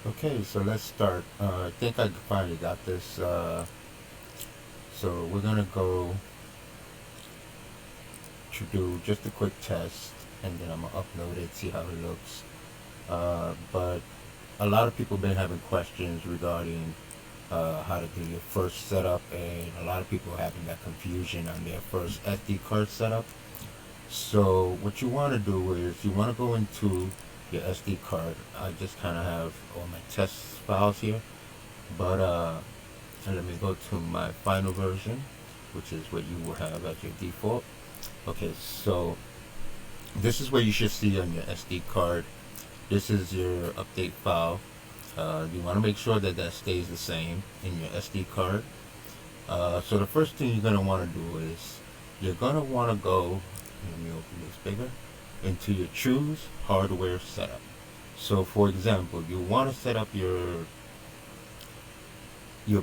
Okay, so let's start. I think I finally got this. So we're gonna go to do just a quick test, and then I'm gonna upload it, see how it looks. But a lot of people been having questions regarding how to do your first setup, and a lot of people are having that confusion on their first SD card setup. So what you want to do is you want to go into your SD card. I just kind of have all my test files here, but and let me go to my final version, which is what you will have as your default. Okay, so this is what you should see on your SD card. This is your update file. You want to make sure that that stays the same in your SD card. So the first thing you're going to want to do is you're going to want to go, let me open this bigger, into your choose hardware setup. So for example, you want to set up your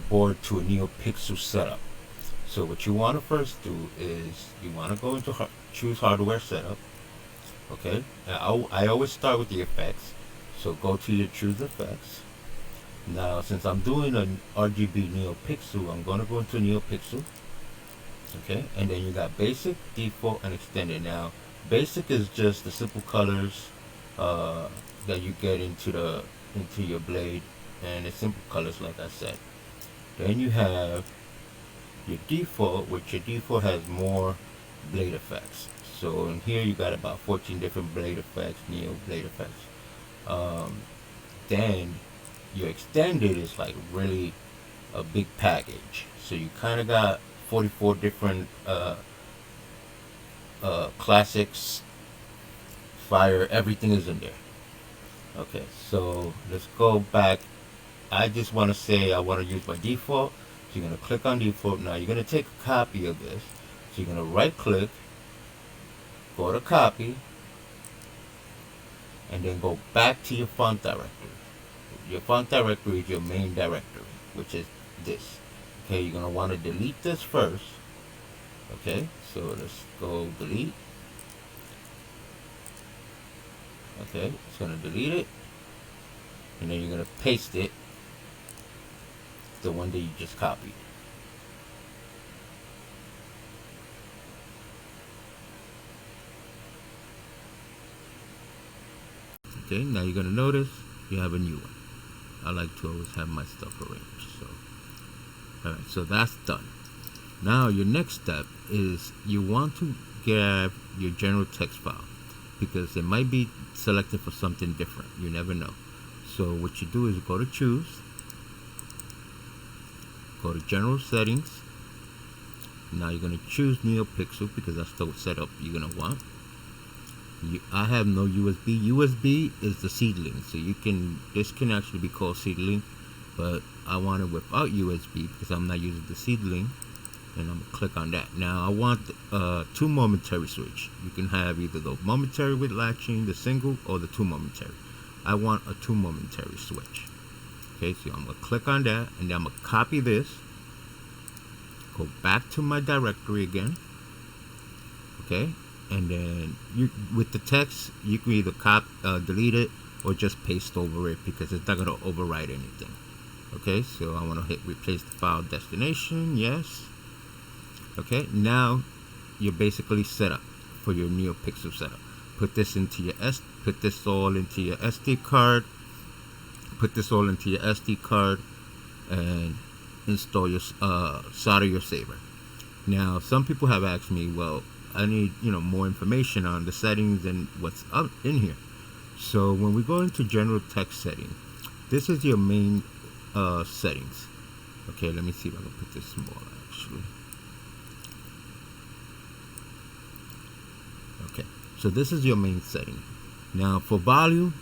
board to a NeoPixel setup. So what you want to first do is you want to go into choose hardware setup. Okay, I always start with the effects. So go to your choose effects. Now since I'm doing an RGB NeoPixel, I'm going to go into NeoPixel. Okay, and then you got basic, default, and extended. Now basic is just the simple colors that you get into your blade, and it's simple colors like I said. Then you have your default, which your default has more blade effects. So in here you got about 14 different blade effects, neo blade effects. Then your extended is like really a big package. So you kind of got 44 different classics, fire, everything is in there. Okay, so let's go back. I just want to say I want to use my default. So you're going to click on default. Now you're going to take a copy of this. So you're going to right click, go to copy, and then go back to your font directory. Your font directory is your main directory, which is this. Okay, you're going to want to delete this first. Okay, so let's go delete. Okay, it's going to delete it. And then you're going to paste it, the one that you just copied. Okay, now you're going to notice you have a new one. I like to always have my stuff arranged. So, alright, so that's done. Now your next step is you want to grab your general text file because it might be selected for something different. You never know. So what you do is go to choose, go to general settings. Now you're going to choose NeoPixel because that's the setup you're going to want. I have no USB. USB is the seedling, so this can actually be called seedling, but I want it without USB because I'm not using the seedling, and I'm gonna click on that. Now I want two momentary switch. You can have either the momentary with latching, the single, or the two momentary. I want a two momentary switch. Okay, so I'm gonna click on that, and then I'm gonna copy this, go back to my directory again. Okay. And then with the text, you can either delete it or just paste over it because it's not going to overwrite anything. Okay, so I want to hit replace the file destination. Yes. Okay, now you're basically set up for your NeoPixel setup. Put this all into your SD card. Put this all into your SD card, and install your solder your saver. Now, some people have asked me, well, I need more information on the settings and what's up in here. So when we go into general text setting, this is your main settings. Okay, let me see if I can put this smaller actually. Okay, so this is your main setting. Now for volume,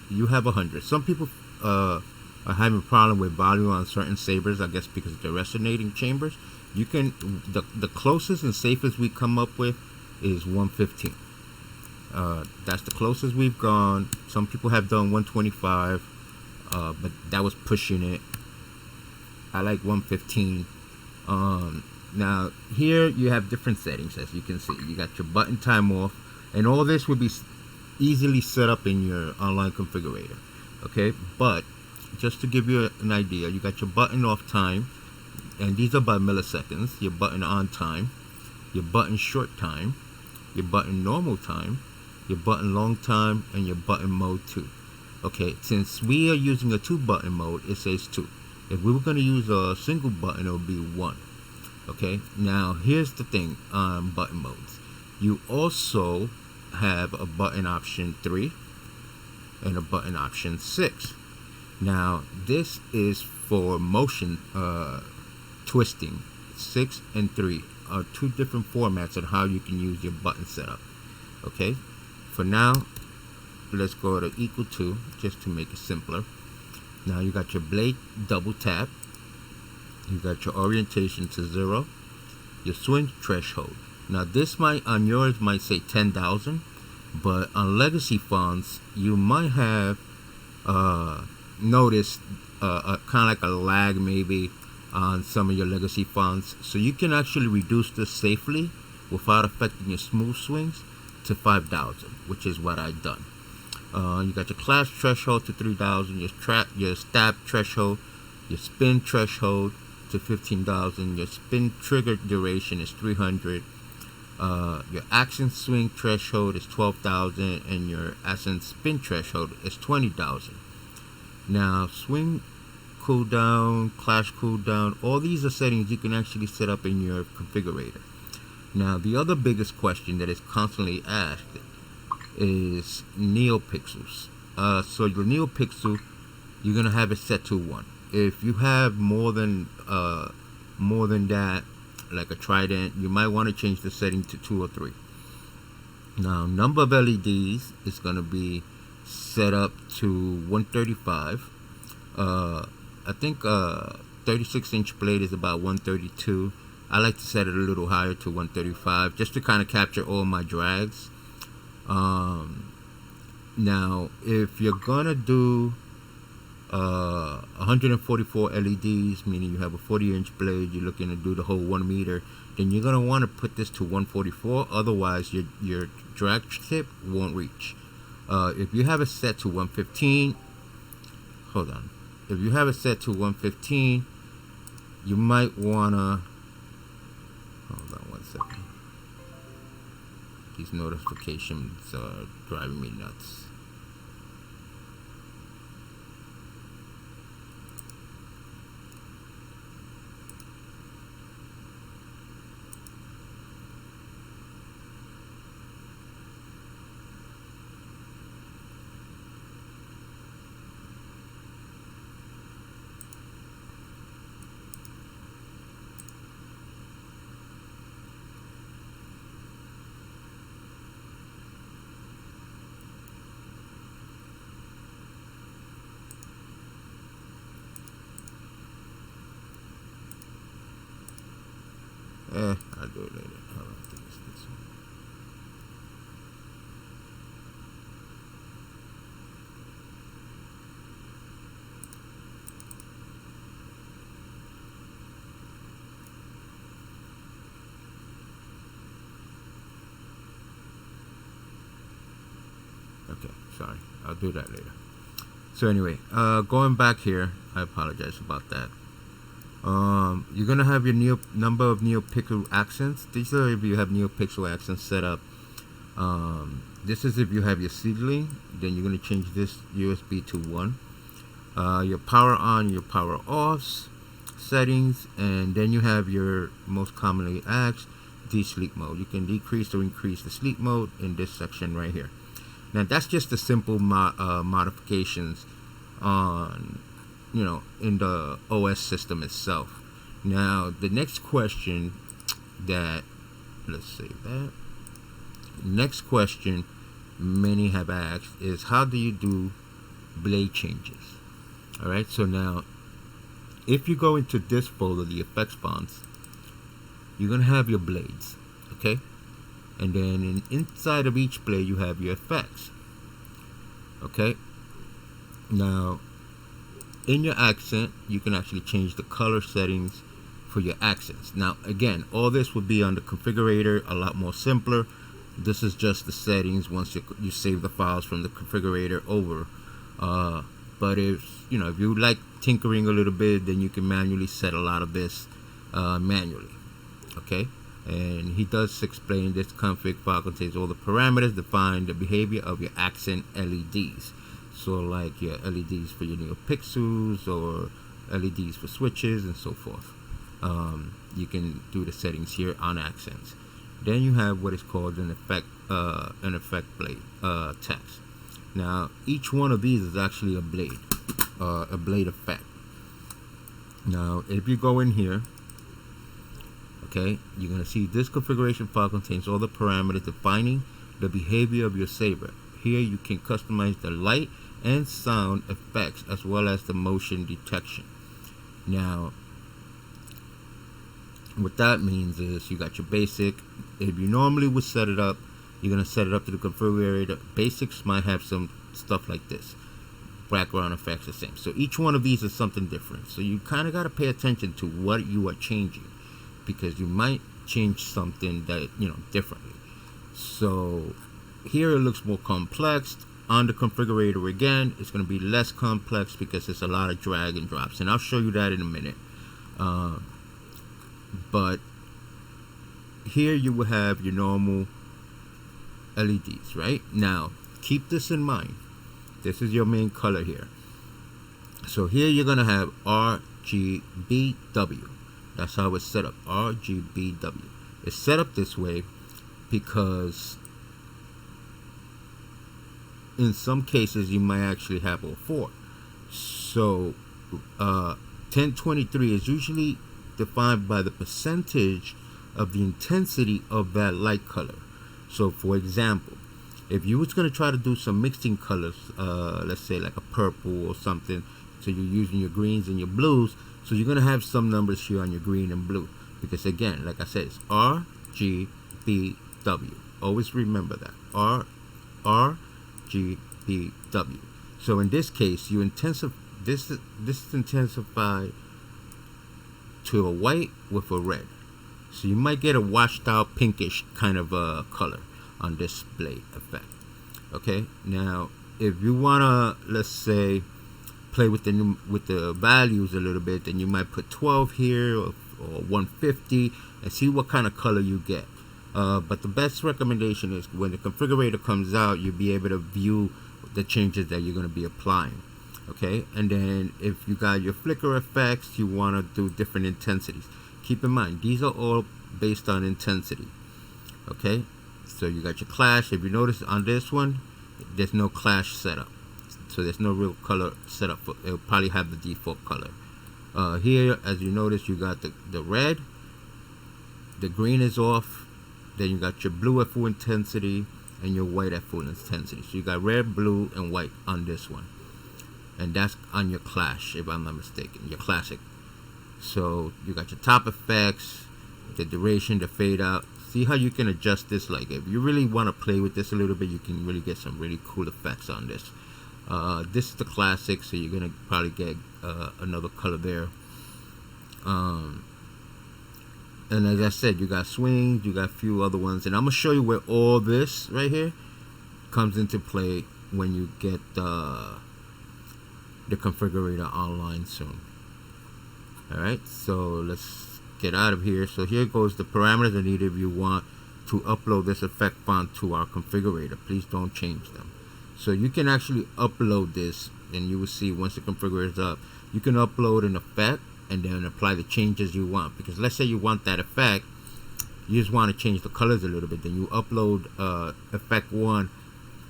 you have 100. Some people are having a problem with volume on certain sabers, I guess because they're resonating chambers. You can the closest and safest we come up with is 115. That's the closest we've gone. Some people have done 125, but that was pushing it. I like 115. Now here you have different settings, as you can see. You got your button time off, and all this would be easily set up in your online configurator. Okay, but just to give you an idea, you got your button off time, and these are by milliseconds. Your button on time, your button short time, your button normal time, your button long time, and your button mode 2. Okay, since we are using a 2-button mode, it says 2. If we were going to use a single button, it would be 1. Okay, now here's the thing on button modes. You also have a button option 3 and a button option 6. Now this is for motion twisting. 6 and 3 are 2 different formats on how you can use your button setup. Okay, for now let's go to equal to, just to make it simpler. Now you got your blade double tap, you got your orientation to 0, your swing threshold. Now this might, on yours might say 10,000, but on legacy fonts you might have noticed kind of like a lag maybe on some of your legacy fonts. So you can actually reduce this safely without affecting your smooth swings to 5,000, which is what I've done. You got your clash threshold to 3,000, your stab threshold, your spin threshold to 15,000, your spin trigger duration is 300, your action swing threshold is 12,000, and your action spin threshold is 20,000. Now swing cooldown, clash cooldown, all these are settings you can actually set up in your configurator. Now the other biggest question that is constantly asked is neopixels. So your neopixel, you're gonna have it set to 1. If you have more than that, like a trident, you might want to change the setting to 2 or 3. Now number of LEDs is gonna be set up to 135. I think 36-inch blade is about 132. I like to set it a little higher to 135 just to kind of capture all my drags. Now if you're gonna do 144 LEDs, meaning you have a 40-inch blade, you're looking to do the whole 1 meter, then you're gonna want to put this to 144. Otherwise your drag tip won't reach. If you have it set to 115, hold on. If you have it set to 115, you might wanna, hold on 1 second. These notifications are driving me nuts. I'll do it later. Hold on, I think it's this one. Okay, sorry. I'll do that later. So anyway, going back here, I apologize about that. You're gonna have your number of neopixel accents. These are if you have neopixel accents set up. This is if you have your seedling. Then you're gonna change this USB to 1. Your power on, your power off settings, and then you have your most commonly asked sleep mode. You can decrease or increase the sleep mode in this section right here. Now that's just the simple modifications on, in the OS system itself. Now the next question that, let's save that. Next question many have asked is, how do you do blade changes? Alright, so now if you go into this folder, the effects fonts, you're gonna have your blades, okay? And then inside of each blade you have your effects. Okay, now in your accent you can actually change the color settings for your accents. Now again, all this would be on the configurator, a lot more simpler. This is just the settings once you save the files from the configurator over. But if if you like tinkering a little bit, then you can manually set a lot of this manually. Okay, and he does explain this config file contains all the parameters define the behavior of your accent LEDs. So like your LEDs for your NeoPixels or LEDs for switches and so forth. You can do the settings here on accents. Then you have what is called an effect blade text. Now each one of these is actually a blade effect. Now if you go in here, okay, you're gonna see this configuration file contains all the parameters defining the behavior of your saber. Here you can customize the light and sound effects as well as the motion detection. Now what that means is you got your basic. If you normally would set it up, you're gonna set it up to the configurator. Basics might have some stuff like this. Background effects the same. So each one of these is something different. So you kind of got to pay attention to what you are changing, because you might change something that differently. So here it looks more complex. On the configurator again, it's going to be less complex because it's a lot of drag and drops, and I'll show you that in a minute. But here you will have your normal LEDs. Right now, keep this in mind. This is your main color here. So here you're going to have RGBW. That's how it's set up, RGBW. It's set up this way because in some cases you might actually have all four. So 1023 is usually defined by the percentage of the intensity of that light color. So for example, if you was going to try to do some mixing colors, let's say like a purple or something, so you're using your greens and your blues, so you're going to have some numbers here on your green and blue, because again, like I said, it's RGBW. Always remember that, RGBW. So in this case, you this is intensified to a white with a red. So you might get a washed out pinkish kind of color on this blade effect. Okay, now if you wanna, let's say, play with the values a little bit, then you might put 12 here or 150 and see what kind of color you get. But the best recommendation is when the configurator comes out, you'll be able to view the changes that you're going to be applying. Okay, and then if you got your flicker effects, you want to do different intensities. Keep in mind, these are all based on intensity. Okay, so you got your clash. If you notice on this one, there's no clash setup, so there's no real color setup. It'll probably have the default color. Here, as you notice, you got the red, the green is off, then you got your blue at full intensity and your white at full intensity. So you got red, blue, and white on this one, and that's on your clash, if I'm not mistaken, your classic. So you got your top effects, the duration, the fade out. See how you can adjust this. Like if you really want to play with this a little bit, you can really get some really cool effects on this. This is the classic, so you're gonna probably get another color there. And as I said, you got swings, you got a few other ones, and I'm gonna show you where all this right here comes into play when you get the configurator online soon. Alright, so let's get out of here. So here goes the parameters I need if you want to upload this effect font to our configurator. Please don't change them. So you can actually upload this, and you will see once the configurator is up, you can upload an effect and then apply the changes you want. Because let's say you want that effect, you just want to change the colors a little bit, then you upload effect 1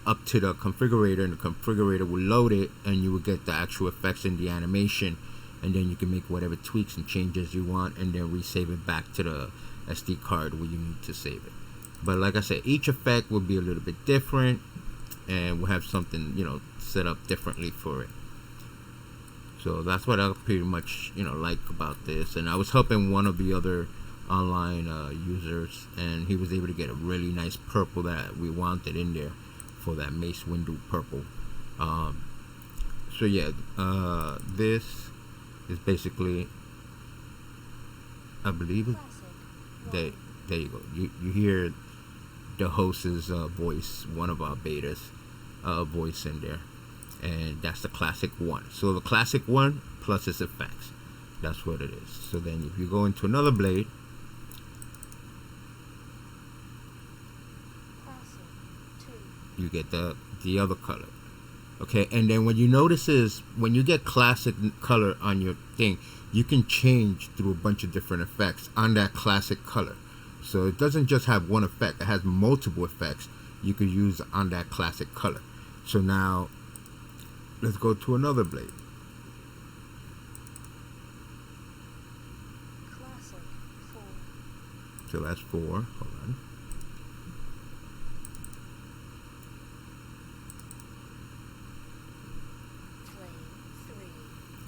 up to the configurator, and the configurator will load it, and you will get the actual effects in the animation, and then you can make whatever tweaks and changes you want, and then resave it back to the SD card where you need to save it. But like I said, each effect will be a little bit different, and we'll have something set up differently for it. So that's what I pretty much like about this. And I was helping one of the other online users, and he was able to get a really nice purple that we wanted in there for that Mace Windu purple. So yeah, this is basically, I believe it. There you go. You hear the host's voice, one of our betas voice in there. and that's the classic one. So the classic one plus its effects, that's what it is. So then if you go into another blade, you get the other color. Okay, and then what you notice is when you get classic color on your thing, you can change through a bunch of different effects on that classic color. So it doesn't just have one effect, it has multiple effects you could use on that classic color. So now let's go to another blade. Classic 4. So that's 4. Hold on.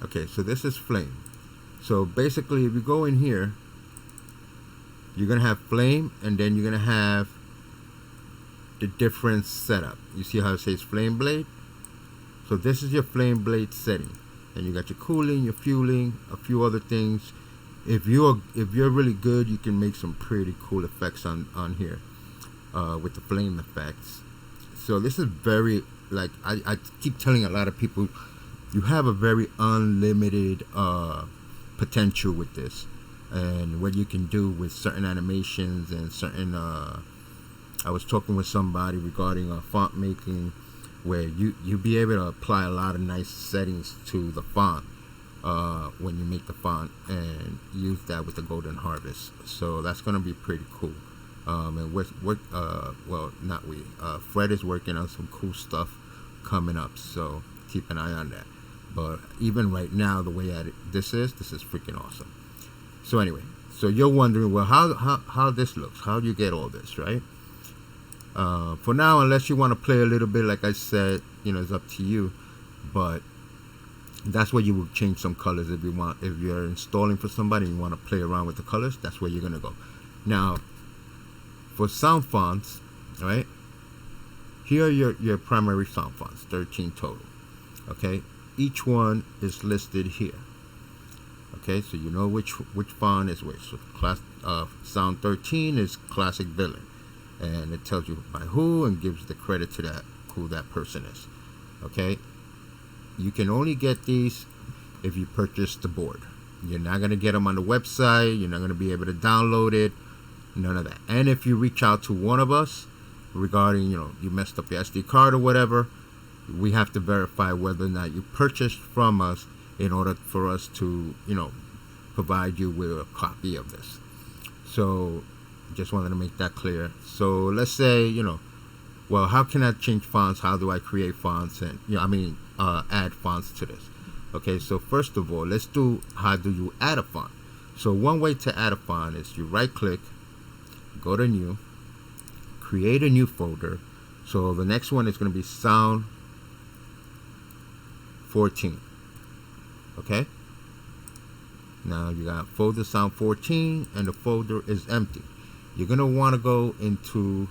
Okay, so this is flame. So basically, if you go in here, you're gonna have flame, and then you're gonna have the different setup. You see how it says flame blade? So this is your flame blade setting, and you got your cooling, your fueling, a few other things. If you're really good, you can make some pretty cool effects on here with the flame effects. So this is very, like, I keep telling a lot of people, you have a very unlimited potential with this, and what you can do with certain animations and certain I was talking with somebody regarding font making, where you be able to apply a lot of nice settings to the font when you make the font, and use that with the Golden Harvest. So that's gonna be pretty cool. And well, not we, Fred is working on some cool stuff coming up, so keep an eye on that. But even right now, the way this is freaking awesome. So anyway, so you're wondering, well, how this looks, how do you get all this, right? For now, unless you want to play a little bit, like I said, you know, it's up to you. But that's where you will change some colors if you want. If you're installing for somebody and you want to play around with the colors, that's where you're gonna go. Now, for sound fonts, right? Here are your primary sound fonts, 13 total. Okay, each one is listed here. Okay, so you know which font is which. So sound 13 is classic villain, and it tells you by who and gives the credit to that, who that person is. Okay, you can only get these if you purchase the board. You're not going to get them on the website. You're not going to be able to download it, none of that. And if you reach out to one of us regarding, you know, you messed up your SD card or whatever, we have to verify whether or not you purchased from us in order for us to, you know, provide you with a copy of this. So just wanted to make that clear. So let's say, you know, well, how can I change fonts? How do I create fonts? And, you know, add fonts to this. Okay, so first of all, let's do, how do you add a font? So one way to add a font is you right click, go to new, create a new folder. So the next one is going to be sound 14. Okay, now you got folder sound 14 and the folder is empty. You're going to want to go into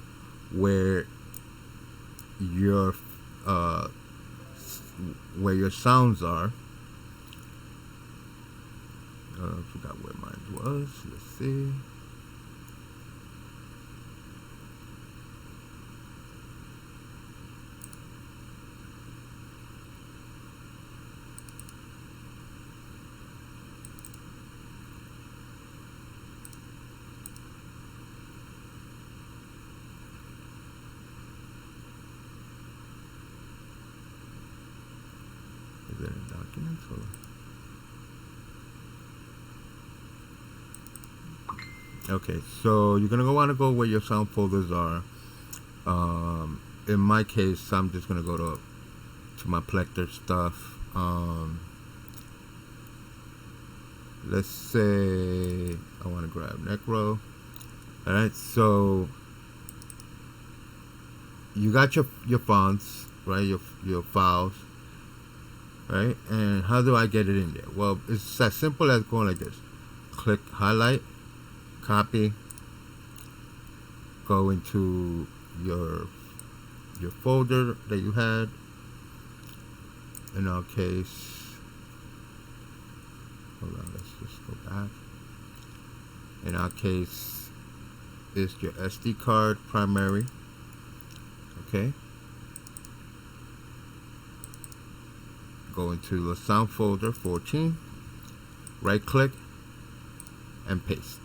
where your sounds are. I forgot where mine was. Let's see. Is it in documents or? Okay, so you're gonna want to go where your sound folders are. In my case, I'm just gonna go to my Plector stuff. Let's say I want to grab Necro. All right, so you got your fonts, right? Your files, right? And how do I get it in there? Well, it's as simple as going like this: click highlight, copy, go into your folder that you had. In our case, hold on, let's just go back. In our case, it's your SD card primary. Okay. go into the sound folder 14, right click and paste.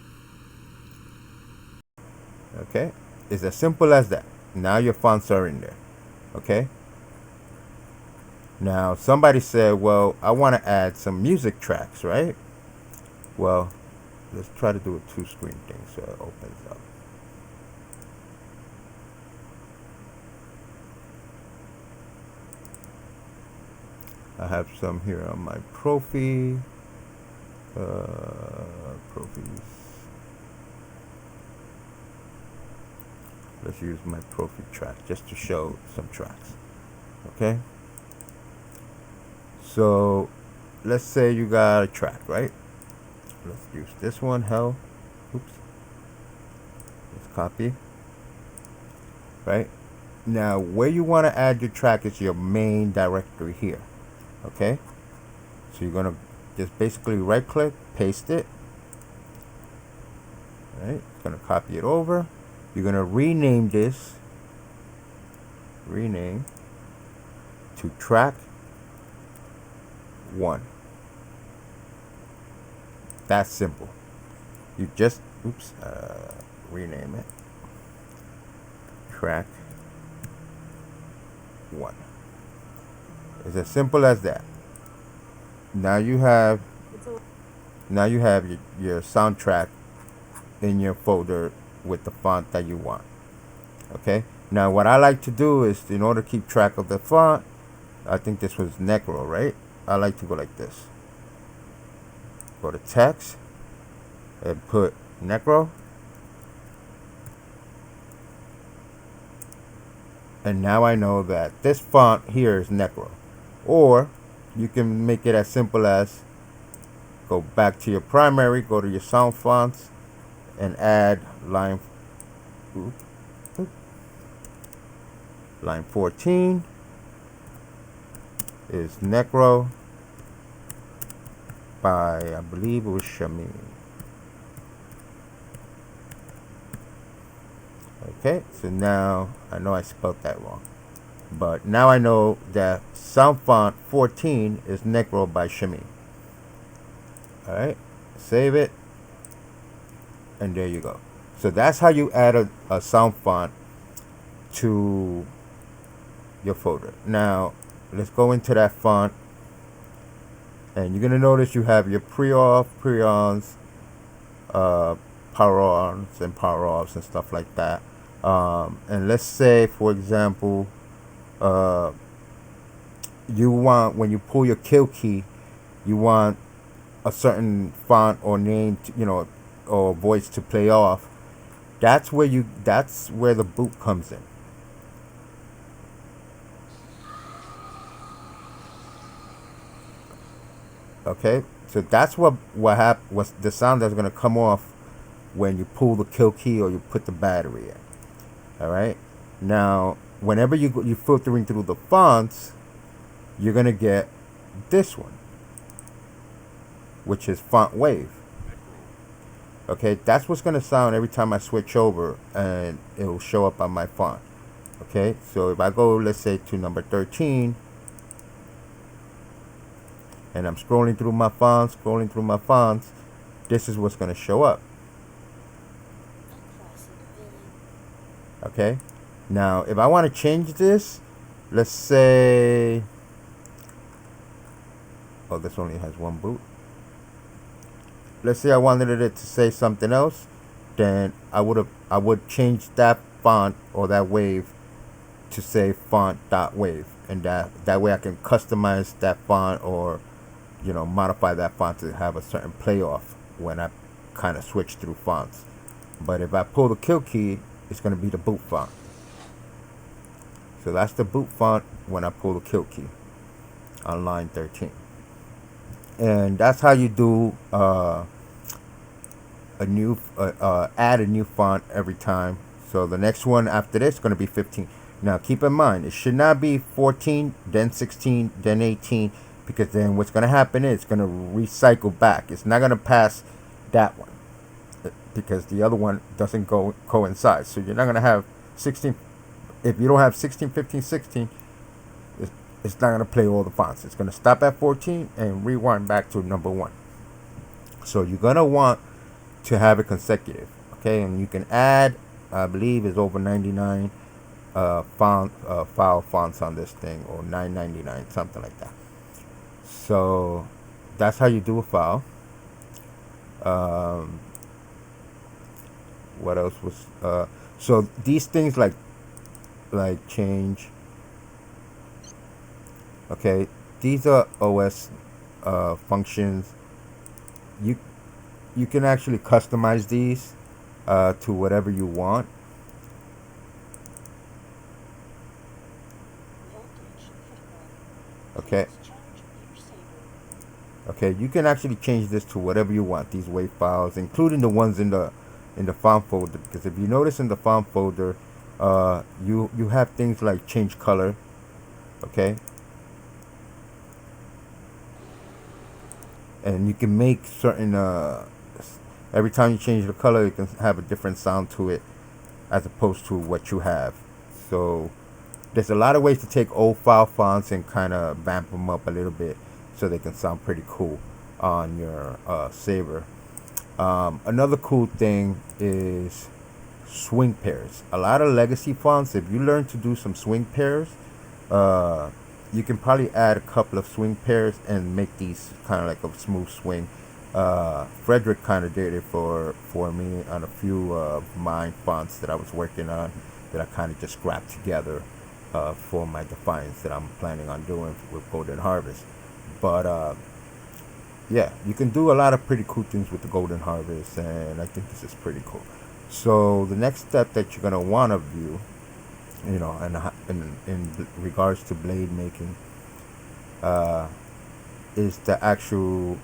Okay, it's as simple as that. Now your fonts are in there. Okay, now somebody said, well, I want to add some music tracks, right? Well, let's try to do a 2-screen thing so it opens up. I have some here on my Profi. Profis. Let's use my Profi track just to show some tracks. Okay. So let's say you got a track, right? Let's use this one. Hell. Oops. Let's copy. Right. Now, where you want to add your track is your main directory here. Okay. So you're gonna just basically right click, paste it. Right. It's gonna copy it over. You're gonna rename this. Rename to track 1. That's simple. You just rename it track 1. It's as simple as that. Now you have your soundtrack in your folder with the font that you want. Okay. Now what I like to do is, in order to keep track of the font, I think this was Necro, right? I like to go like this. Go to text and put Necro. And now I know that this font here is Necro. Or you can make it as simple as go back to your primary, go to your sound fonts, and add line 14 is Necro by, I believe it was Shami. Okay, so now I know I spelled that wrong, but now I know that sound font 14 is Necro by Shami. Alright, save it, and there you go. So that's how you add a sound font to your folder. Now let's go into that font, and you're gonna notice you have your pre-off, pre-ons, power-ons and power-offs and stuff like that. And let's say, for example, you want, when you pull your kill key, you want a certain font or name to, or voice to play off. That's where the boot comes in. Okay, so that's what the sound that's gonna come off when you pull the kill key or you put the battery in. All right. Now, whenever you're filtering through the fonts, you're gonna get this one, which is font wave. Okay, that's what's gonna sound every time I switch over, and it will show up on my font. Okay, so if I go, let's say, to number 13, and I'm scrolling through my fonts, this is what's gonna show up. Okay, now if I want to change this, let's say, oh, this only has one boot. Let's say I wanted it to say something else, then I would change that font or that wave to say font.wave, and that way I can customize that font, or modify that font to have a certain playoff when I kind of switch through fonts. But if I pull the kill key, it's going to be the boot font. So that's the boot font when I pull the kill key on line 13. And that's how you do add a new font every time. So the next one after this is going to be 15. Now keep in mind, it should not be 14, then 16, then 18, because then what's going to happen is it's going to recycle back. It's not going to pass that one, because the other one doesn't coincide. So you're not going to have 16. If you don't have 16, 15, 16, it's not gonna play all the fonts. It's gonna stop at 14 and rewind back to number 1. So you're gonna want to have it consecutive, okay? And you can add, I believe, is over 99 file fonts on this thing, or 9.99, something like that. So that's how you do a file. What else was so these things like change, okay, these are OS functions. You can actually customize these to whatever you want. Okay. Okay, you can actually change this to whatever you want. These WAV files, including the ones in the font folder, because if you notice in the font folder, you have things like change color. Okay. And you can make certain every time you change the color, you can have a different sound to it as opposed to what you have. So there's a lot of ways to take old file fonts and kind of vamp them up a little bit so they can sound pretty cool on your saver. Another cool thing is swing pairs. A lot of legacy fonts, if you learn to do some swing pairs, you can probably add a couple of swing pairs and make these kind of like a smooth swing. Frederick kind of did it for me on a few of my fonts that I was working on, that I kind of just scrapped together for my Defiance that I'm planning on doing with Golden Harvest. But yeah, you can do a lot of pretty cool things with the Golden Harvest, and I think this is pretty cool. So the next step that you're gonna want to view, you know, in regards to blade making, is the actual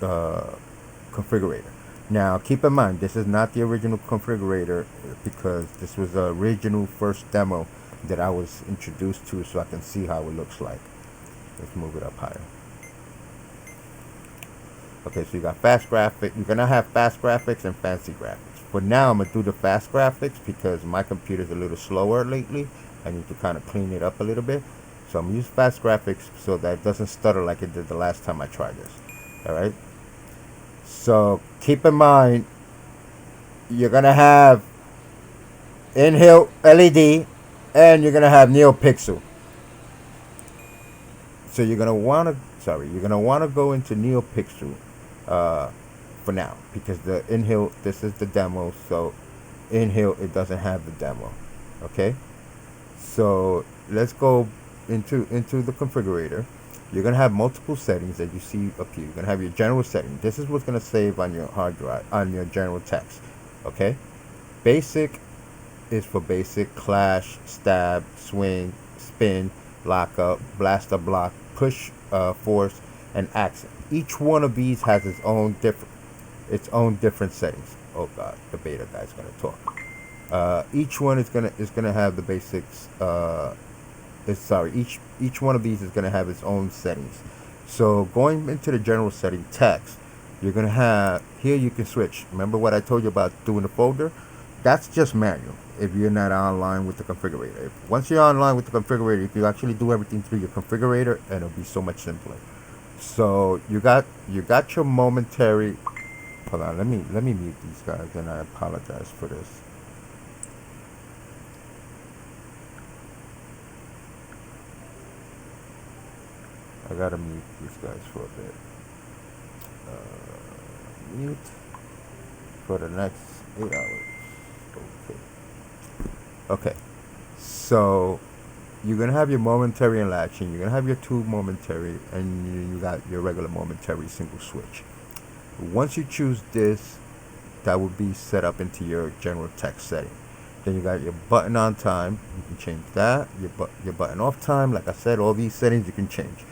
configurator. Now keep in mind, this is not the original configurator, because this was the original first demo that I was introduced to, so I can see how it looks like. Let's move it up higher. Okay, so you got fast graphics. You're gonna have fast graphics and fancy graphics. For now, I'm gonna do the fast graphics because my computer's a little slower lately. I need to kind of clean it up a little bit. So I'm gonna use fast graphics so that it doesn't stutter like it did the last time I tried this. Alright? So keep in mind, you're gonna have in-hill LED and you're gonna have NeoPixel. So you're gonna wanna go into NeoPixel for now, because the in-hill, this is the demo, so in-hill it doesn't have the demo. Okay, so let's go into the configurator. You're gonna have multiple settings that you see up here. You're gonna have your general setting. This is what's gonna save on your hard drive, on your general text. Okay, basic is for basic: clash, stab, swing, spin, lockup, blaster block, push, force, and accent. Each one of these has its own different settings. Oh god, the beta guy's gonna talk. Each one is gonna have the basics. Each one of these is gonna have its own settings. So going into the general setting text, you're gonna have here, you can switch. Remember what I told you about doing the folder? That's just manual if you're not online with the configurator. Once you're online with the configurator, if you actually do everything through your configurator, and it'll be so much simpler. So you got your momentary. Hold on, let me mute these guys, and I apologize for this. I gotta mute these guys for a bit. Mute for the next 8 hours. Okay, so you're gonna have your momentary and latching. You're gonna have your two momentary, and you got your regular momentary single switch. Once you choose this, that will be set up into your general text setting. Then you got your button on time. You can change that. Your button off time. Like I said, all these settings you can change.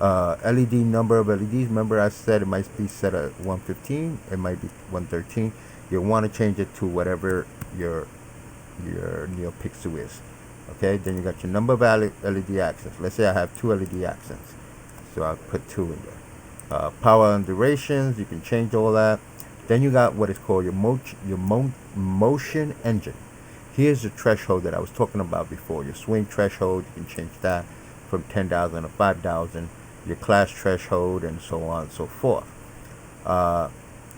LED number of LEDs. Remember I said it might be set at 115. It might be 113. You'll want to change it to whatever your NeoPixel is. Okay, then you got your number of LED accents. Let's say I have 2 LED accents, so I'll put 2 in there. Power and durations, you can change all that. Then you got what is called your motion engine. Here's the threshold that I was talking about before. Your swing threshold, you can change that. from 10,000 to 5,000, your class threshold, and so on and so forth.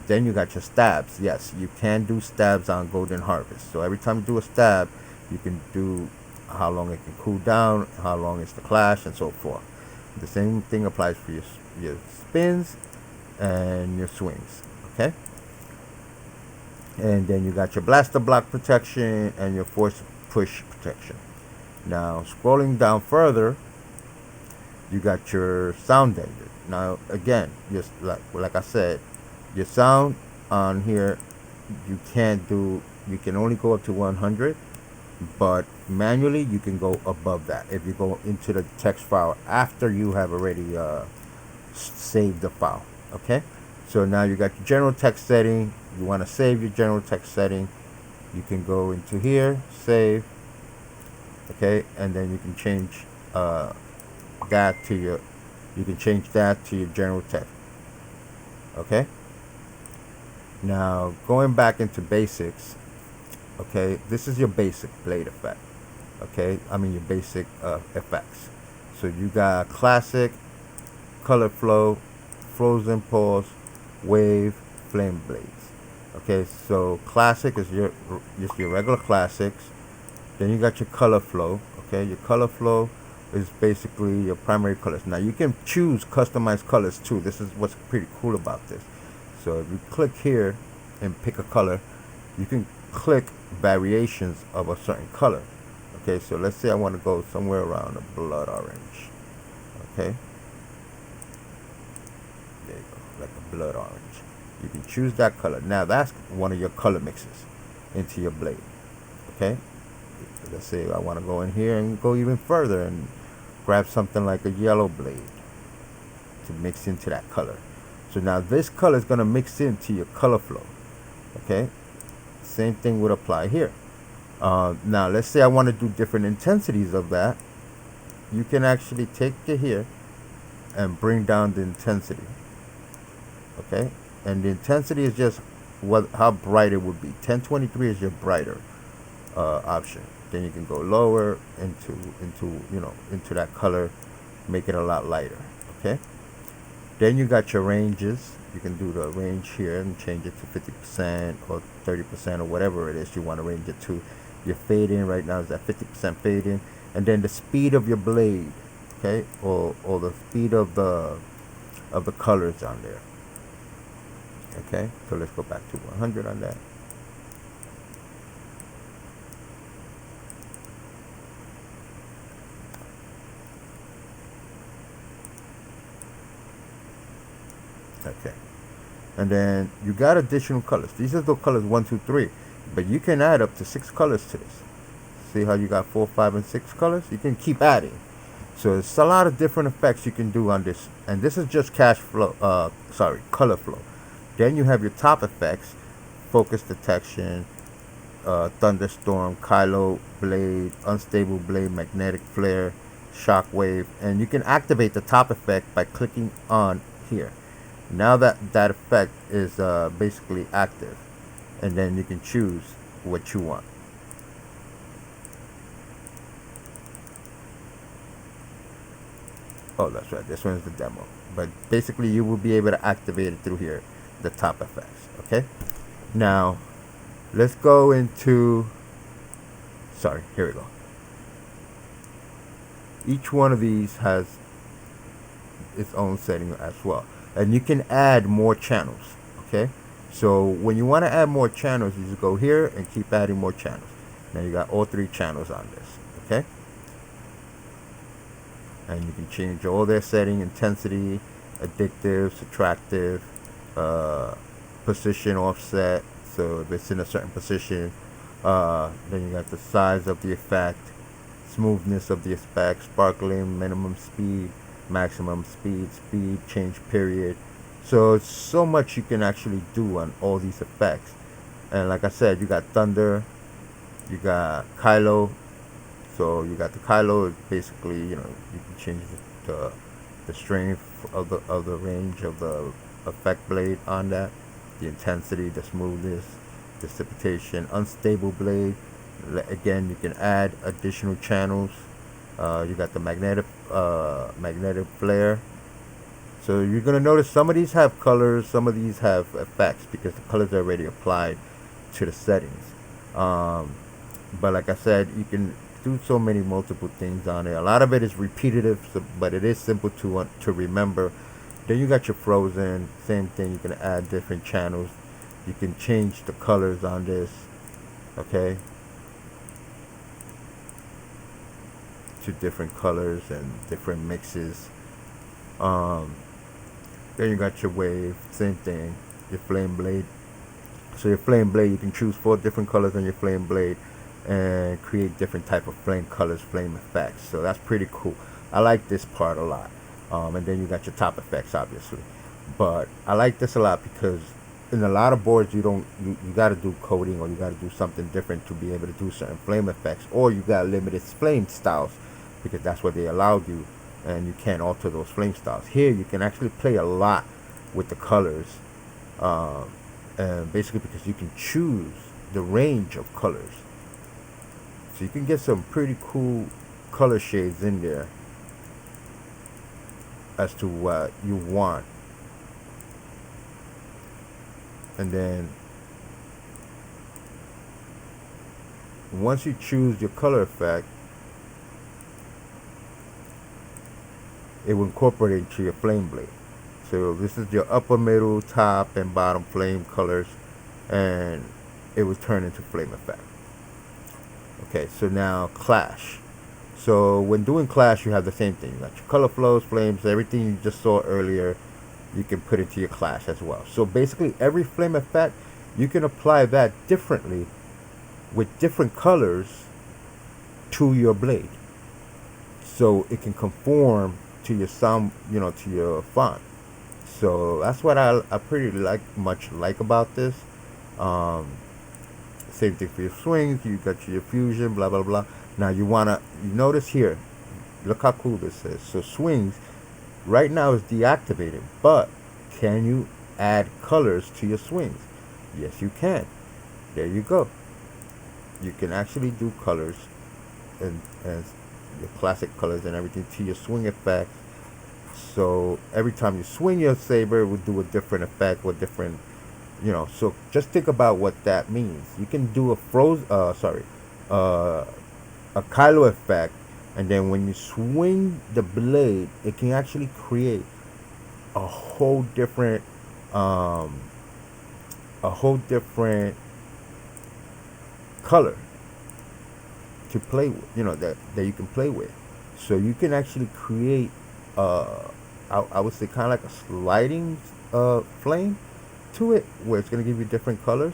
Then you got your stabs. Yes, you can do stabs on Golden Harvest. So every time you do a stab, you can do how long it can cool down, how long it's the clash, and so forth. The same thing applies for your spins and your swings. Okay. And then you got your blaster block protection and your force push protection. Now scrolling down further, you got your sound danger. Now again, just like I said, your sound on here, you can only go up to 100, but manually you can go above that if you go into the text file after you have already saved the file. Okay, so now you got your general text setting. You want to save your general text setting, you can go into here, save. Okay, and then you can change that to your general text. Okay, now going back into basics. Okay, this is your basic blade effect. Okay, I mean your basic effects. So you got classic, color flow, frozen pulse, wave, flame blades. Okay, so classic is just your regular classics. Then you got your color flow. Okay, your color flow is basically your primary colors. Now you can choose customized colors too. This is what's pretty cool about this. So if you click here and pick a color, you can click variations of a certain color. Okay, so let's say I want to go somewhere around a blood orange. Okay, there you go, like a blood orange. You can choose that color. Now that's one of your color mixes into your blade. Okay, let's say I want to go in here and go even further and grab something like a yellow blade to mix into that color. So now this color is going to mix into your color flow. Okay, same thing would apply here. Now let's say I want to do different intensities of that. You can actually take it here and bring down the intensity. Okay, and the intensity is just how bright it would be. 1023 is your brighter option. Then you can go lower into that color, make it a lot lighter. Okay, then you got your ranges. You can do the range here and change it to 50% or 30% or whatever it is you want to range it to. Your fade in right now is at 50% fade in, and then the speed of your blade, okay, or the speed of the colors on there. Okay, so let's go back to 100 on that. Okay, and then you got additional colors. These are the colors 1, 2, 3, but you can add up to 6 colors to this. See how you got 4, 5, and 6 colors? You can keep adding. So it's a lot of different effects you can do on this, and this is just color flow. Then you have your top effects: focus detection, thunderstorm, Kylo blade, unstable blade, magnetic flare, shockwave, and you can activate the top effect by clicking on here. Now that effect is basically active, and then you can choose what you want. Oh, that's right, this one's the demo, but basically you will be able to activate it through here, the top effects. Okay, now let's go into, here we go. Each one of these has its own setting as well, and you can add more channels. Okay, so when you want to add more channels, you just go here and keep adding more channels. Now you got all 3 channels on this. Okay, and you can change all their setting: intensity, addictive, subtractive, position, offset. So if it's in a certain position, then you got the size of the effect, smoothness of the effect, sparkling, minimum speed, maximum speed, change period. So it's so much you can actually do on all these effects. And like I said, you got thunder, you got Kylo. So you got the Kylo, basically, you can change the strength of the range of the effect blade on that, the intensity, the smoothness, precipitation, unstable blade. Again, you can add additional channels. You got the magnetic magnetic flare. So you're gonna notice some of these have colors, some of these have effects because the colors are already applied to the settings. But like I said, you can do so many multiple things on it. A lot of it is repetitive, so, but it is simple to remember. Then you got your frozen, same thing. You can add different channels. You can change the colors on this, okay, to different colors and different mixes. Then you got your wave, same thing. Your flame blade. So your flame blade, you can choose 4 different colors on your flame blade and create different type of flame colors, flame effects. So that's pretty cool. I like this part a lot. And then you got your top effects, obviously. But I like this a lot because in a lot of boards you got to do coding, or you got to do something different to be able to do certain flame effects, or you got limited flame styles because that's what they allowed you, and you can't alter those flame styles. Here you can actually play a lot with the colors, and basically because you can choose the range of colors, so you can get some pretty cool color shades in there as to what you want. And then once you choose your color effect, it will incorporate into your flame blade. So this is your upper, middle, top, and bottom flame colors, and it will turn into flame effect. Okay, so now clash. So when doing clash, you have the same thing. You got your color flows, flames, everything you just saw earlier, you can put into your clash as well. So basically every flame effect, you can apply that differently with different colors to your blade, so it can conform to your sound, to your font. So that's what I pretty much like about this. Same thing for your swings. You got your fusion, blah blah blah. Now you notice here, look how cool this is. So swings right now is deactivated, but can you add colors to your swings? Yes, you can. There you go. You can actually do colors and your classic colors and everything to your swing effect. So every time you swing your saber, it will do a different effect with different, So just think about what that means. You can do a Kylo effect, and then when you swing the blade, it can actually create a whole different color to play with, that you can play with. So you can actually create I would say kind of like a sliding flame to it, where it's going to give you different colors.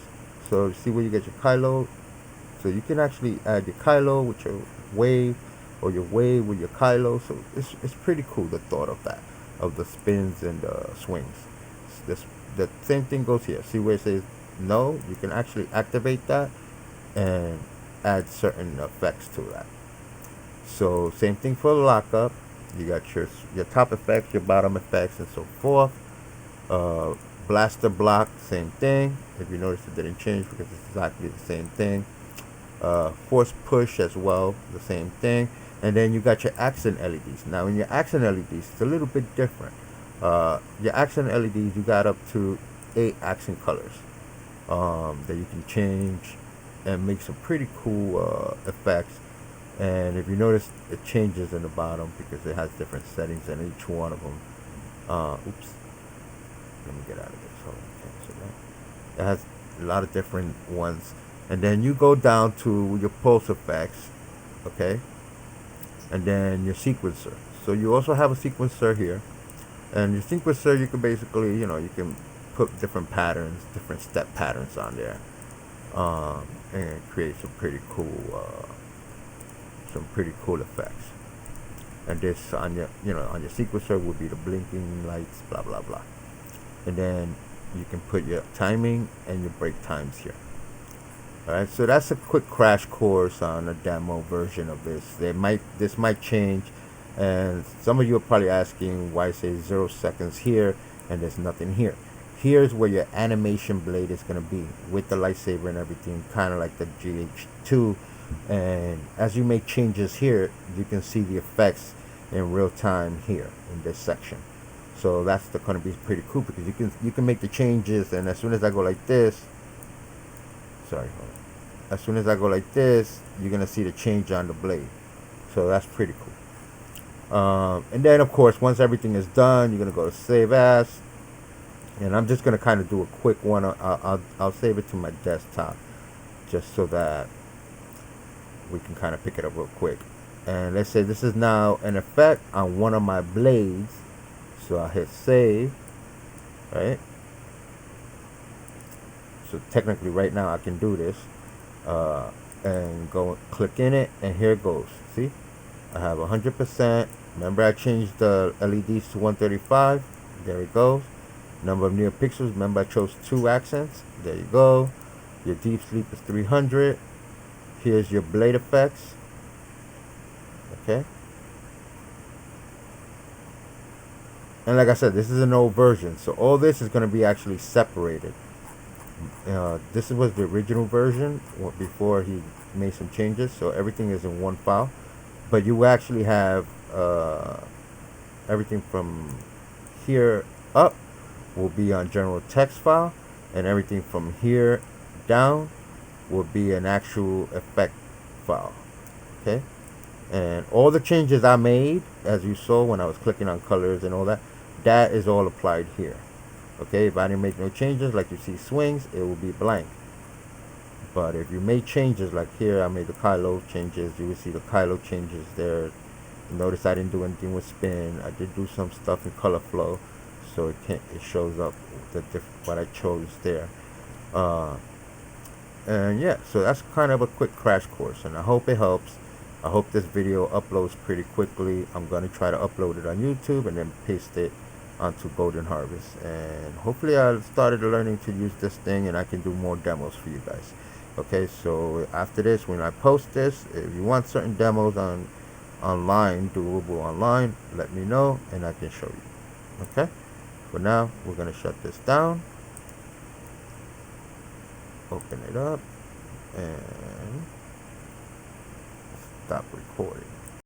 So see where you get your Kylo. So you can actually add your Kylo with your wave, or your wave with your Kylo. So it's pretty cool, the thought of that, of the spins and the swings. The same thing goes here. See where it says no? You can actually activate that and add certain effects to that. So same thing for the lockup. You got your top effects, your bottom effects, and so forth. Blaster block, same thing. If you notice, it didn't change because it's exactly the same thing. Force push as well, the same thing. And then you got your accent LEDs. Now in your accent LEDs, it's a little bit different. Your accent LEDs, you got up to 8 accent colors that you can change and make some pretty cool effects. And if you notice, it changes in the bottom because it has different settings in each one of them. Oops. Let me get out of this. Hold on. Cancel that. It has a lot of different ones. And then you go down to your pulse effects. Okay. And then your sequencer. So you also have a sequencer here. And your sequencer, you can basically, you can put different patterns, different step patterns on there. And create some pretty cool effects. And this on your sequencer would be the blinking lights, blah blah blah. And then you can put your timing and your break times here. Alright, so that's a quick crash course on a demo version of this. This might change, and some of you are probably asking why it says 0 seconds here and there's nothing here. Here's where your animation blade is going to be with the lightsaber and everything, kind of like the GH2. And as you make changes here, you can see the effects in real time here in this section. So that's going to be pretty cool, because you can make the changes, and as soon as I go like this, sorry, as soon as I go like this, you're gonna see the change on the blade. So that's pretty cool. And then of course, once everything is done, you're gonna go to save as, and I'm just gonna kind of do a quick one. I'll save it to my desktop, just so that we can kind of pick it up real quick. And let's say this is now an effect on one of my blades, so I'll hit save, right? So technically right now I can do this, and go click in it, and here it goes. See, I have 100%. Remember, I changed the LEDs to 135. There it goes. Number of near pixels. Remember, I chose 2 accents. There you go. Your deep sleep is 300. Here's your blade effects. Okay. And like I said, this is an old version, so all this is going to be actually separated. This was the original version before he made some changes, so everything is in one file. But you actually have everything from here up will be on general text file, and everything from here down will be an actual effect file. Okay, and all the changes I made, as you saw when I was clicking on colors and all that, that is all applied here. Okay, if I didn't make no changes, like you see swings, it will be blank. But if you made changes, like here I made the Kylo changes, you will see the Kylo changes there. Notice I didn't do anything with spin. I did do some stuff in color flow, so it shows up what I chose there. And yeah, so that's kind of a quick crash course, and I hope it helps. I hope this video uploads pretty quickly. I'm gonna try to upload it on YouTube and then paste it onto Golden Harvest, and hopefully I started learning to use this thing and I can do more demos for you guys. Okay, so after this, when I post this, if you want certain demos online, doable online, let me know and I can show you. Okay, for now we're gonna shut this down, open it up, and stop recording.